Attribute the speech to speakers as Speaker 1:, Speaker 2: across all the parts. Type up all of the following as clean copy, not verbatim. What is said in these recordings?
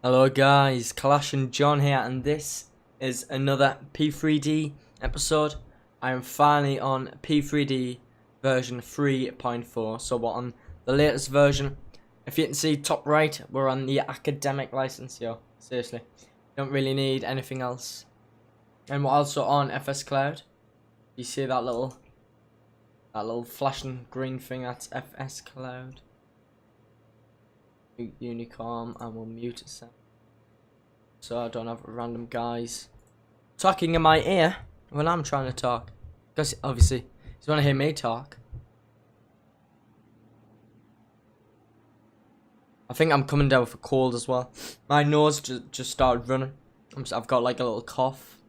Speaker 1: Hello guys, Kalash and John here, and this is another P3D episode. I am finally on P3D version 3.4, so we're on the latest version. If you can see top right, we're on the academic license, yo, seriously. Don't really need anything else. And we're also on FS Cloud. You see that little flashing green thing? That's FS Cloud. Unicorn, and we'll mute it so I don't have random guys talking in my ear when I'm trying to talk, because obviously you want to hear me talk. I think I'm coming down with a cold as well. My nose just started running. I've got like a little cough,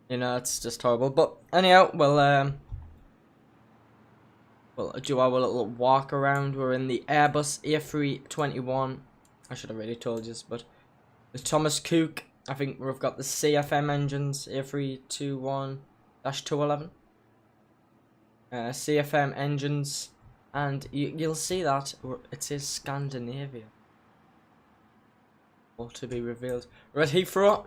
Speaker 1: you know, it's just horrible. But anyhow, we'll do our little walk around. We're in the Airbus A321. I should have already told you this, but the Thomas Cook. I think we've got the CFM engines, A321-211. CFM engines, and you'll see that it says Scandinavia. Or to be revealed. We're at Heathrow.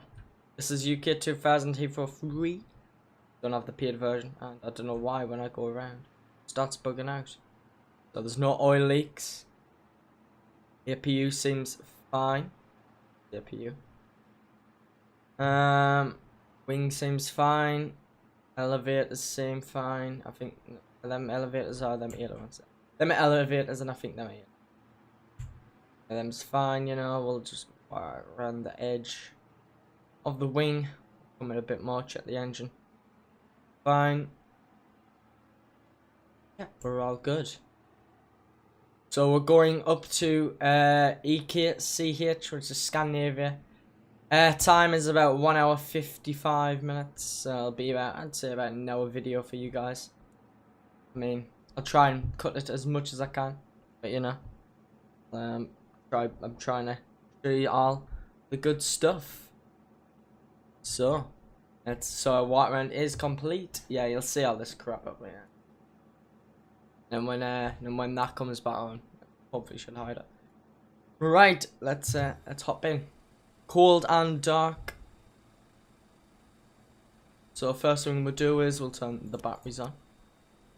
Speaker 1: This is UK 2000 Heathrow 3. Don't have the paid version, and I don't know why when I go around starts bugging out. So there's no oil leaks. APU seems fine. APU. Wing seems fine. Elevators seem fine. I think them elevators are them ailerons. Them elevators, and I think them ailerons. Them's fine, you know. We'll just around the edge of the wing. Come in a bit more. Check the engine. Fine. Yeah, we're all good. So we're going up to EKCH, which is Scandinavia. Time is about 1 hour 55 minutes. So it'll be about, I'd say about an hour video for you guys. I mean, I'll try and cut it as much as I can, but you know, I'm trying to show you all the good stuff. So our walk around is complete. Yeah, you'll see all this crap up here. And when that comes back on, hopefully should hide it. Right, let's hop in. Cold and dark. So first thing we'll do is we'll turn the batteries on.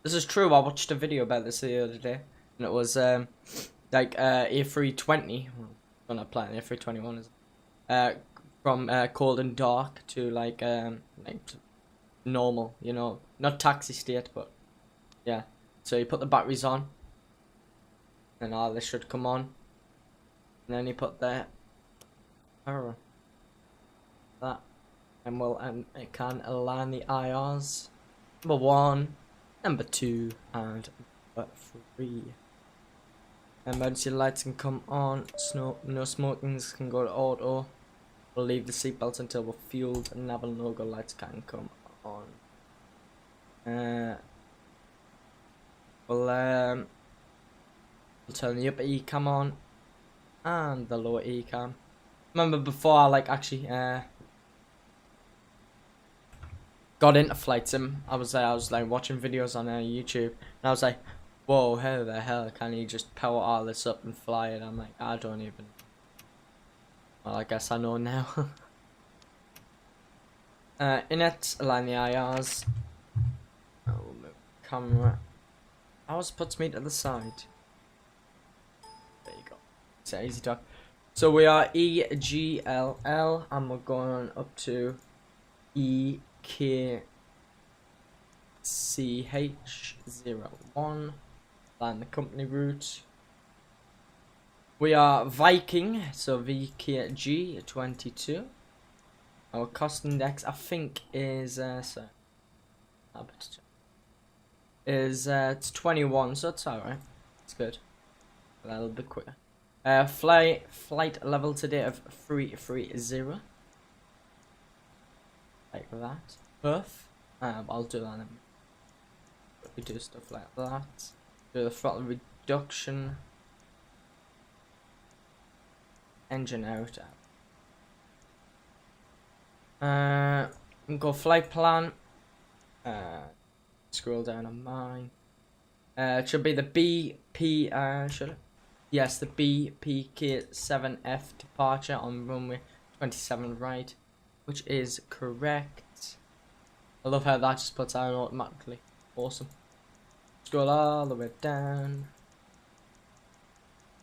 Speaker 1: This is true. I watched a video about this the other day, and it was like A320. I'm not playing A321 is from cold and dark to like normal. You know, not taxi state, but yeah. So you put the batteries on, and all this should come on, and then you put that and it can align the IRs. Number 1, number 2, and number 3. Emergency lights can come on. No smokings can go to auto. We'll leave the seatbelts until we're fueled, and naval no-go lights can come on. We'll turn the upper E cam on and the lower E cam. Remember before I like actually got into flight sim, I was like watching videos on YouTube, and I was like, whoa, how the hell can you just power all this up and fly it? I'm like, I don't even. Well, I guess I know now. In it, align the IRs. I'll move the camera. Ours puts me to the side. There you go. It's an easy talk. So we are EGLL, and we're going up to EKCH01. Line the company route. We are Viking, so VKG22. Our cost index, I think, is it's 21, so it's alright. It's good. A little bit quicker. Flight level today of 330. Like that. Perth. I'll do that in. We do stuff like that. Do the throttle reduction. Engine out. And go flight plan. Scroll down on mine. It should be the should it? Yes, the VKG2269 departure on runway 27 right, which is correct. I love how that just puts out automatically. Awesome. Scroll all the way down.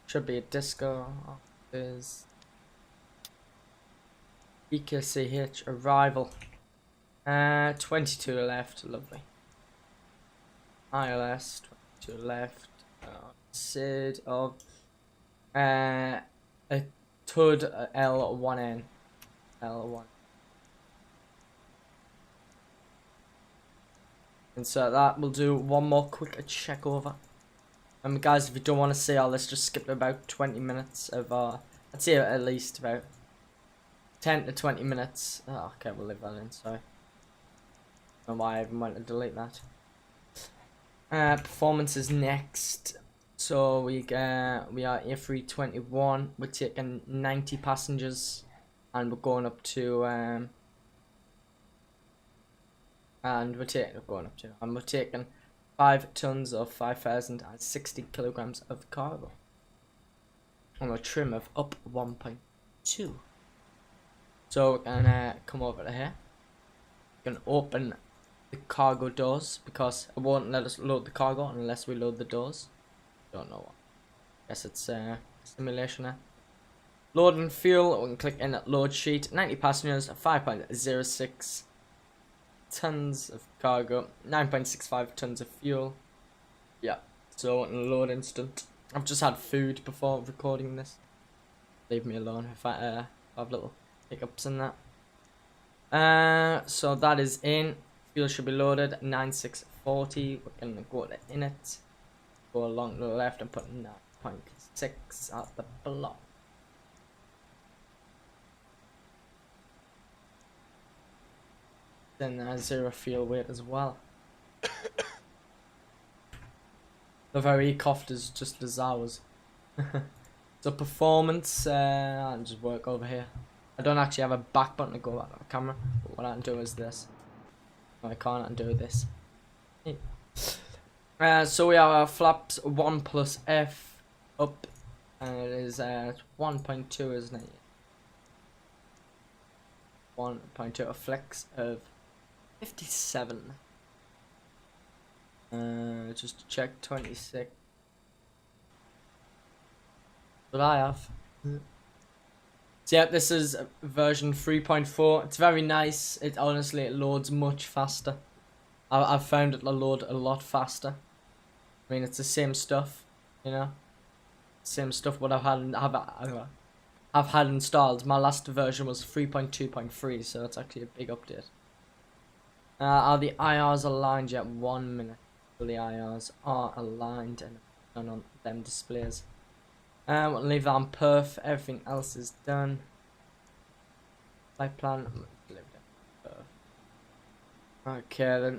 Speaker 1: Should be a disco. There's EKCH arrival. 22 left. Lovely. ILS 22 left. Sid of a TUD L1N. L1. And so that we'll do one more quick check over. Guys, if you don't want to see all this, just skip about 20 minutes of I'd say at least about 10 to 20 minutes. Oh, okay, we'll leave that in, sorry. I don't know why I even went to delete that. Performance is next. So we are A321. We're taking 90 passengers, and we're going up to we're taking 5 tons of 5,060 kilograms of cargo on a trim of up 1.2. So we're gonna come over to here. We're gonna open the cargo doors because it won't let us load the cargo unless we load the doors. Don't know what. Guess it's simulation there. Loading fuel. We can click in at load sheet. 90 passengers, 5.06 tons of cargo, 9.65 tons of fuel. Yeah, so load instant. I've just had food before recording this. Leave me alone if I have little hiccups in that. So that is in. Fuel should be loaded. 9640. We're gonna go to in it. Go along to the left and put 9.6 at the block. Then 0 fuel weight as well. The very coughed is just as ours. So performance, I'll just work over here. I don't actually have a back button to go back to the camera, but what I can do is this. No, I can't undo this. So we have our flaps 1 plus F up, and it is 1.2, isn't it? 1.2, a flex of 57. Just to check 26. What I have. So yeah, this is version 3.4. It's very nice. It honestly loads much faster. I've found it to load a lot faster. I mean, it's the same stuff, you know. Same stuff what I've had installed. My last version was 3.2.3, so it's actually a big update. Are the IRs aligned yet? 1 minute. The IRs are aligned and on them displays. We'll leave that on perf. Everything else is done. Flight plan. Okay then.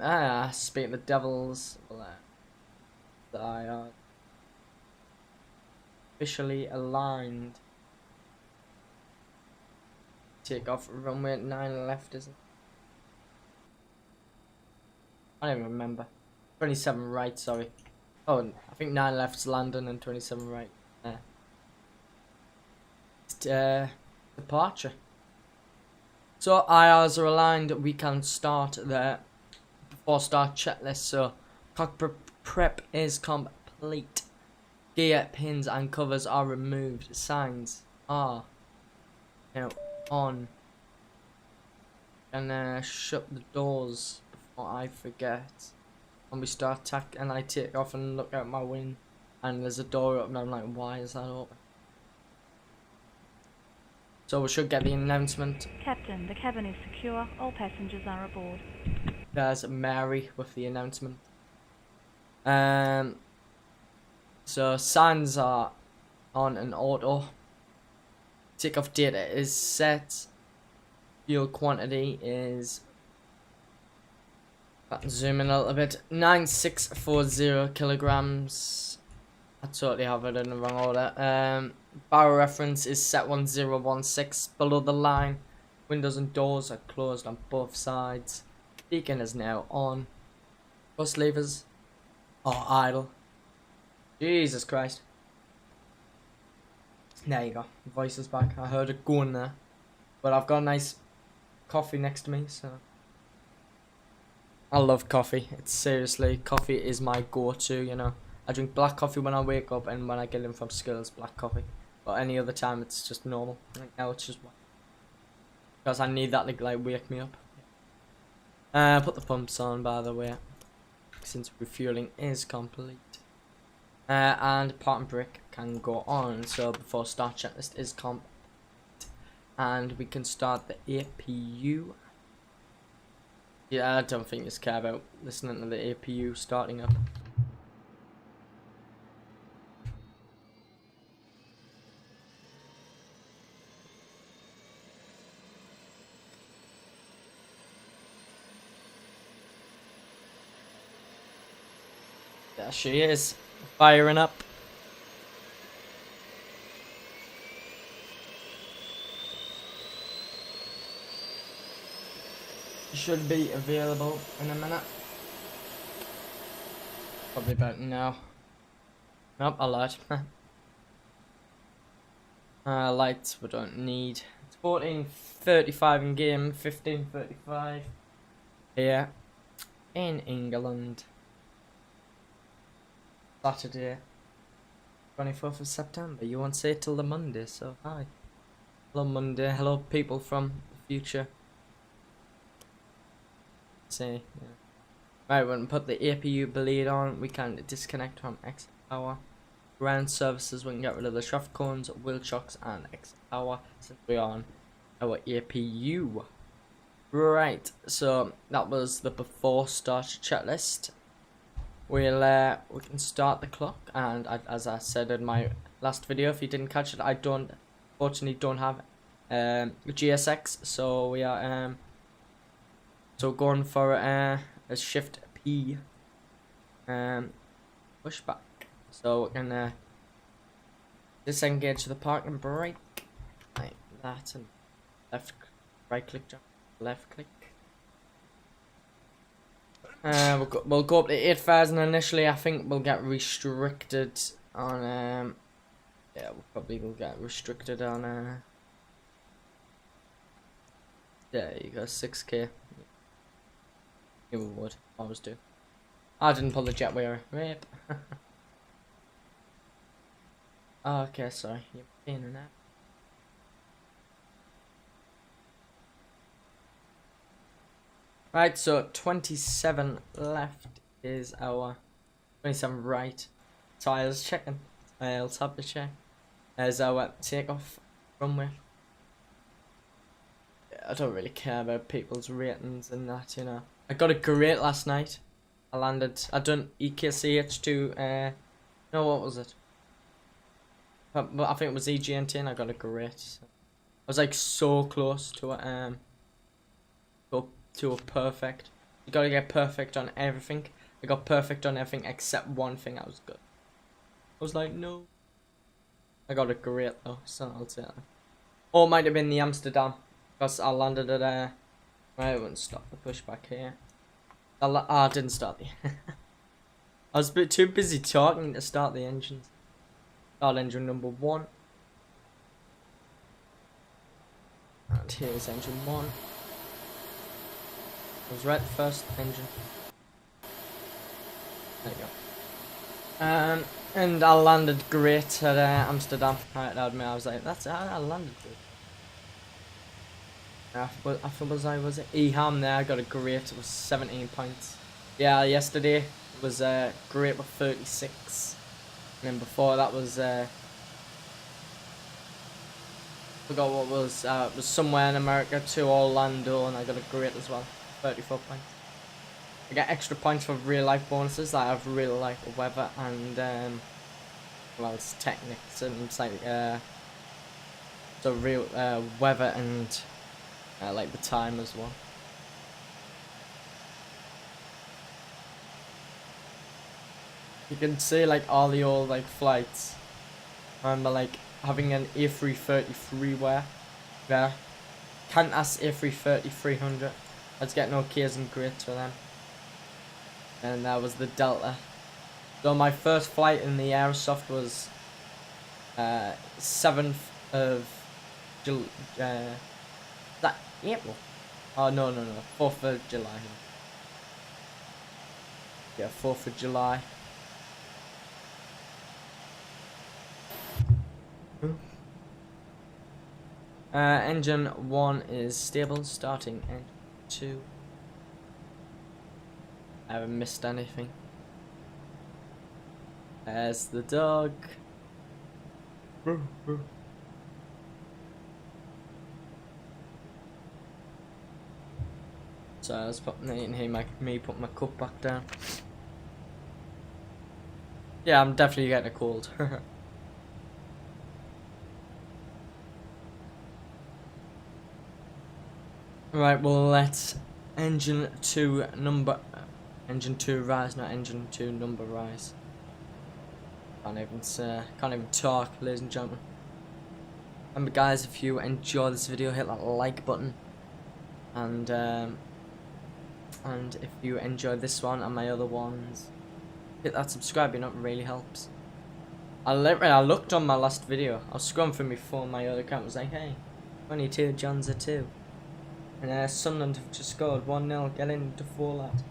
Speaker 1: Speaking of the devils, the IR officially aligned. Take off runway 9 left, isn't it? I don't even remember. 27 right, sorry. Oh, I think 9 left's London and 27 right. Departure. So IRs are aligned. We can start there before start checklist. So cockpit prep is complete. Gear pins and covers are removed. Signs are now on. And shut the doors before I forget. And we start tack, and I take off and look out my window, and there's a door open. I'm like, why is that open? So we should get the announcement.
Speaker 2: Captain, the cabin is secure. All passengers are aboard.
Speaker 1: There's Mary with the announcement. So signs are on an auto. Takeoff data is set. Fuel quantity is. Zoom in a little bit. 9640 kilograms. I totally have it in the wrong order. Barrel reference is set 1016 below the line. Windows and doors are closed on both sides. Beacon is now on. Bus levers are idle. Jesus Christ. There you go. Voice is back. I heard it going there. But I've got a nice coffee next to me, so. I love coffee. It's seriously, coffee is my go-to, you know. I drink black coffee when I wake up, and when I get in from school it's black coffee. But any other time it's just normal. Like now it's just white. Because I need that to like wake me up. Put the pumps on, by the way, since refueling is complete. And part and brake can go on. So before start checklist is complete, and we can start the APU. Yeah, I don't think you care about listening to the APU starting up. There she is, firing up. Should be available in a minute. Probably about now. Nope, I lied. Lights we don't need. It's 14:35 in game, 15:35 here in England. Saturday, 24th of September. You won't say it till the Monday, so hi. Hello Monday, hello people from the future. Say, yeah. Right, when we put the APU bleed on, we can disconnect from exit power. Ground services, we can get rid of the shaft cones, wheel chocks, and exit power since we're on our APU. Right, so that was the before start checklist. We can start the clock, and as I said in my last video, if you didn't catch it, I fortunately don't have GSX, so we are so going for a shift P push back. So we're gonna disengage the parking brake like that, and right click, jump, left click. We'll go up to 8,000 initially. I think we'll get restricted on yeah, we'll get restricted on there you go, 6k. Yeah, we would always do. I didn't pull the jetway rape. Okay, sorry, you're in and out. Right, so 27 left is our 27 right. So I was checking. I'll tap the check. As our takeoff runway. I don't really care about people's ratings and that, you know. I got it great last night. I done EKCH to no, what was it? But I think it was EGNT, and I got it great. So I was like so close to a to a perfect. You gotta get perfect on everything. I got perfect on everything except one thing. I was good. I was like, no. I got it great though, so I'll say that. Or it might have been the Amsterdam, because I landed at I wouldn't stop the pushback here. I didn't start the. I was a bit too busy talking to start the engines. Start engine number 1. And here's engine 1. I was right first engine. There you go. And I landed great at Amsterdam. Right, I was like, that's I landed good. I thought I was at Eham there. I got a great. It was 17 points. Yeah, yesterday it was great with 36. And then before that was forgot what was it was somewhere in America to Orlando, and I got a great as well. 34 points. I get extra points for real life bonuses. Like I have real life weather and well, it's techniques and it's like so real weather and like the time as well. You can see like all the old like flights. I remember like having an A330 freeware there. Qantas A330-300. I was getting okays and grades for them. And that was the Delta. So my first flight in the Airsoft was 7th of that April. Oh no, 4th of July. Yeah, 4th of July. Engine 1 is stable, starting engine 2. I haven't missed anything. There's the dog. So I was putting it in here, me put my cup back down. Yeah, I'm definitely getting a cold. Right, well let's engine 2 rise, not engine 2 number rise. Can't even talk, ladies and gentlemen. Remember guys, if you enjoy this video, hit that like button. And if you enjoy this one and my other ones, hit that subscribe button, it really helps. I looked on my last video, I was scrolling through my phone, my other account was like, hey, 22 Johns are 2. And Sunderland have just scored 1-0, get into 4 lads.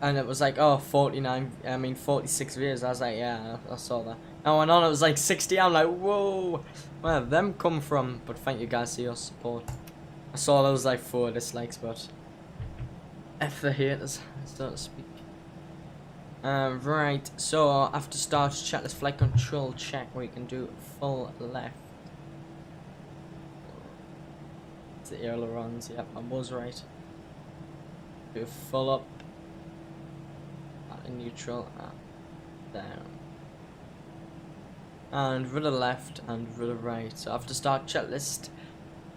Speaker 1: And it was like, oh, 46 views. I was like, yeah, I saw that. And went on, it was like 60. I'm like, whoa, where have them come from? But thank you guys for your support. I saw those like 4 dislikes, but F the haters, so to speak. Right, so after start check, this flight control check where you can do full left. The ailerons, yep, I was right. Do full up, and neutral, and down, and rudder left and rudder right. So after start checklist,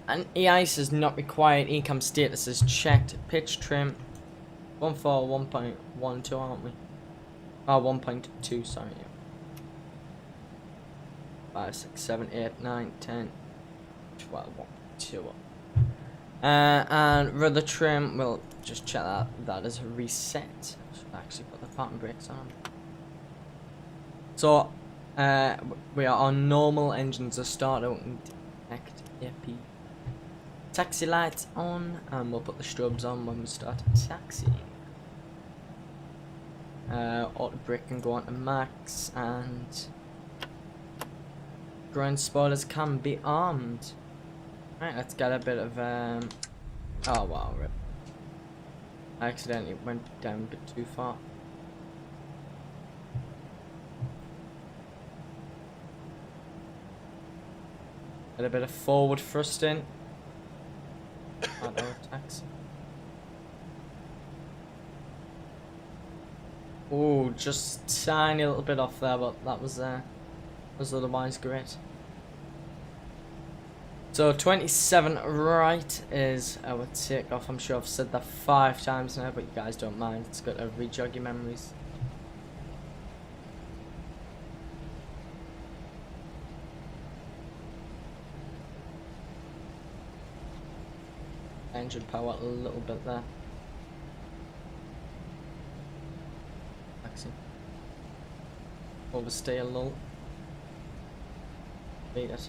Speaker 1: and EICE is not required. ECAM status is checked. Pitch trim 141.12, aren't we? Oh, 1.2, sorry. 5, 6, 7, 8, 9, 10, 12, 1.2. And rudder trim, we'll just check that is reset. I should actually put the parking brakes on. So we are on normal engines to start out and detect AP. Taxi lights on, and we'll put the strobes on when we start taxiing. Auto brake can go on to max, and ground spoilers can be armed. Right, let's get a bit of oh wow, rip. I accidentally went down a bit too far. Get a bit of forward thrusting. Taxi. Oh, just tiny little bit off there, but that was otherwise great. So 27 right is our takeoff. I'm sure I've said that 5 times now, but you guys don't mind. It's got to re-jog your memories. Engine power a little bit there. Taxi. Overstay a little. Beat it.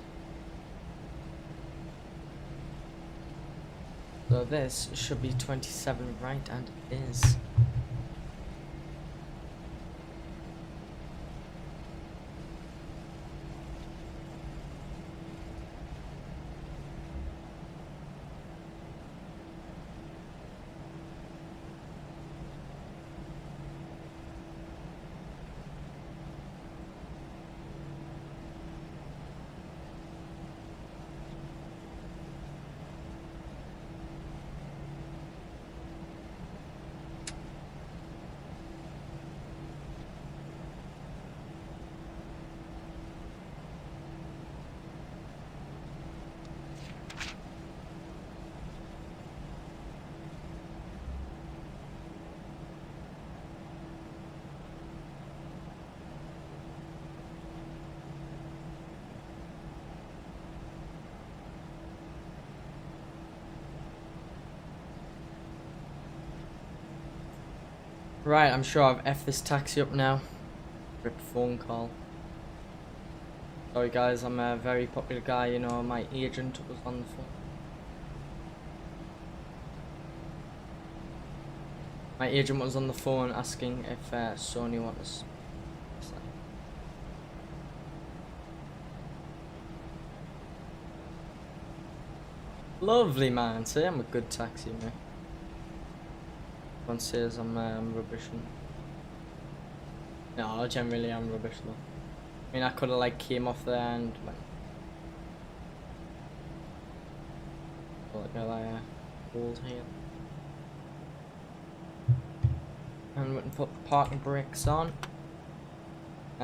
Speaker 1: So this should be 27 right, and it is. Right, I'm sure I've F'd this taxi up now. Rip phone call. Sorry guys, I'm a very popular guy, you know, my agent was on the phone. My agent was on the phone asking if Sony wants. Lovely man, say I'm a good taxi man. Everyone says I'm rubbish. No, generally I'm rubbish though. I mean, I could have like came off there and went. Like a hold here. And we can put the parking brakes on.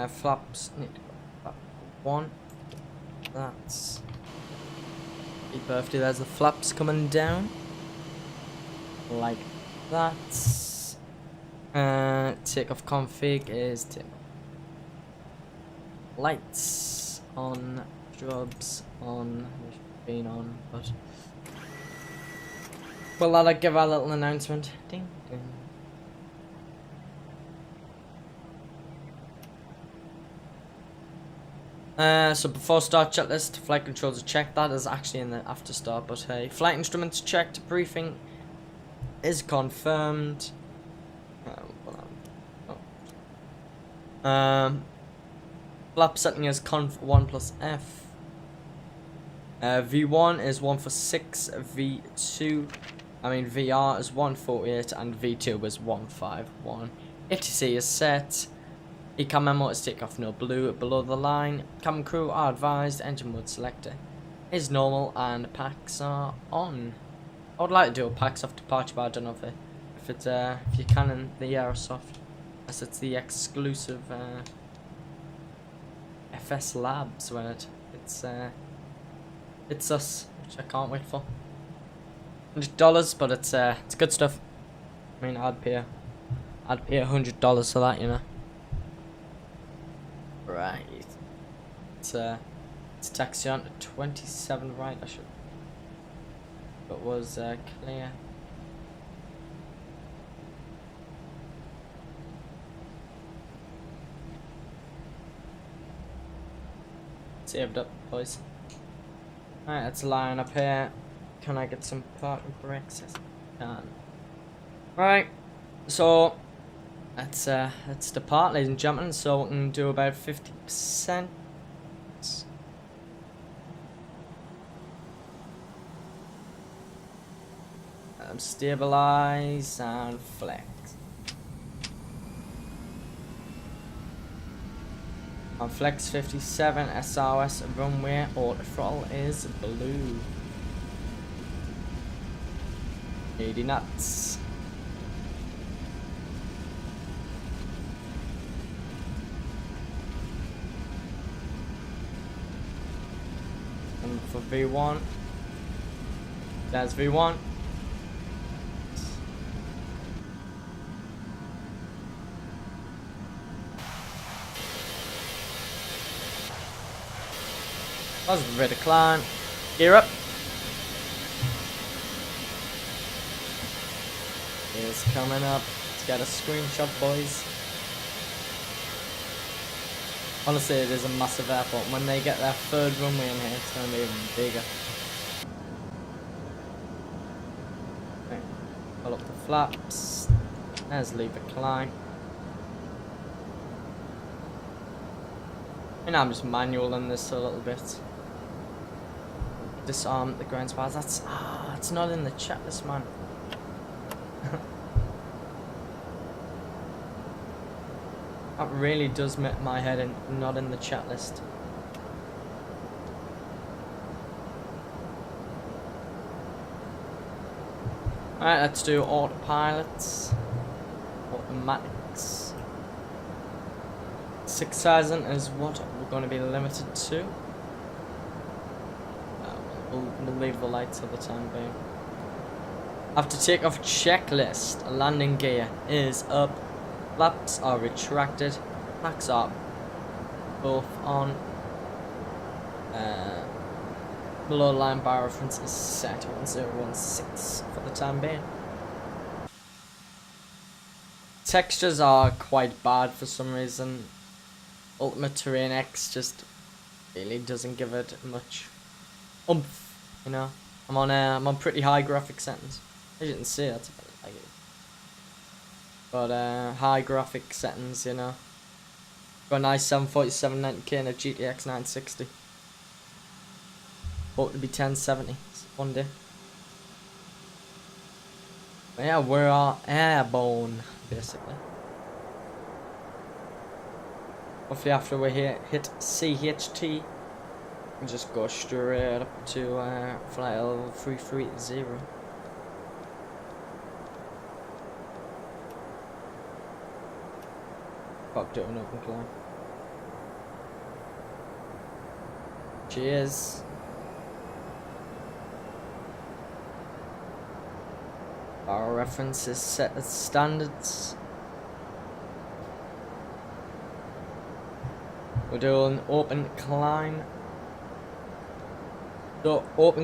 Speaker 1: Flaps need to go flap 1. That's happy birthday. There's the flaps coming down. Like that. Take off config is take lights on, strobes on, been on, but well, I'll give our little announcement. Ding ding. So before start checklist, flight controls are checked. That is actually in the after start, but hey, flight instruments checked. Briefing is confirmed. Flap setting is conf 1 plus F. V1 is 1 for 6. VR is 148 and V2 is 151. ATC is set. Ecam memo is take off no blue below the line. Cabin crew are advised engine mode selector is normal and packs are on. I would like to do a packs off departure, but I don't know if it's if you can in the Aerosoft, as it's the exclusive FS Labs when it's us, which I can't wait for. $100, but it's good stuff. I mean, I'd pay $100 for that, you know. Right, it's taxi on to 27 right. I should. It was clear. Saved up, boys. Alright, let's line up here. Can I get some parking brakes? Yes, I can. Right, so let's depart, ladies and gentlemen. So we can do about 50%. Stabilize and flex. On flex 57, SRS runway auto throttle is blue. 80 knots. And for V1, there's V1. Positive rate of climb. Gear up. It's coming up. Let's get a screenshot, boys. Honestly, it is a massive airport. When they get their third runway in here, it's going to be even bigger. Okay. Pull up the flaps. There's leave a climb. And I'm just manualing this a little bit. Disarm the ground spars. That's it's not in the checklist, man. That really does make my head in, not in the checklist. Alright, let's do autopilots. Automatics. 6,000 is what we're going to be limited to. We'll leave the lights for the time being. After takeoff checklist, landing gear is up, flaps are retracted, packs are both on, below line bar reference is set 1016 for the time being. textures are quite bad for some reason. Ultimate Terrain X just really doesn't give it much oomph, you know. I'm on pretty high graphic settings. As you can see, that's about like it. But high graphic settings, you know. Got a nice 747 90K and a GTX 960. Hope to be 1070 one day. But yeah, we're airborne basically. Hopefully after we hit CHT, we just go straight up to flight level 330. Fucked it on open climb. Cheers. Our reference is set as standards. We're doing open climb. So open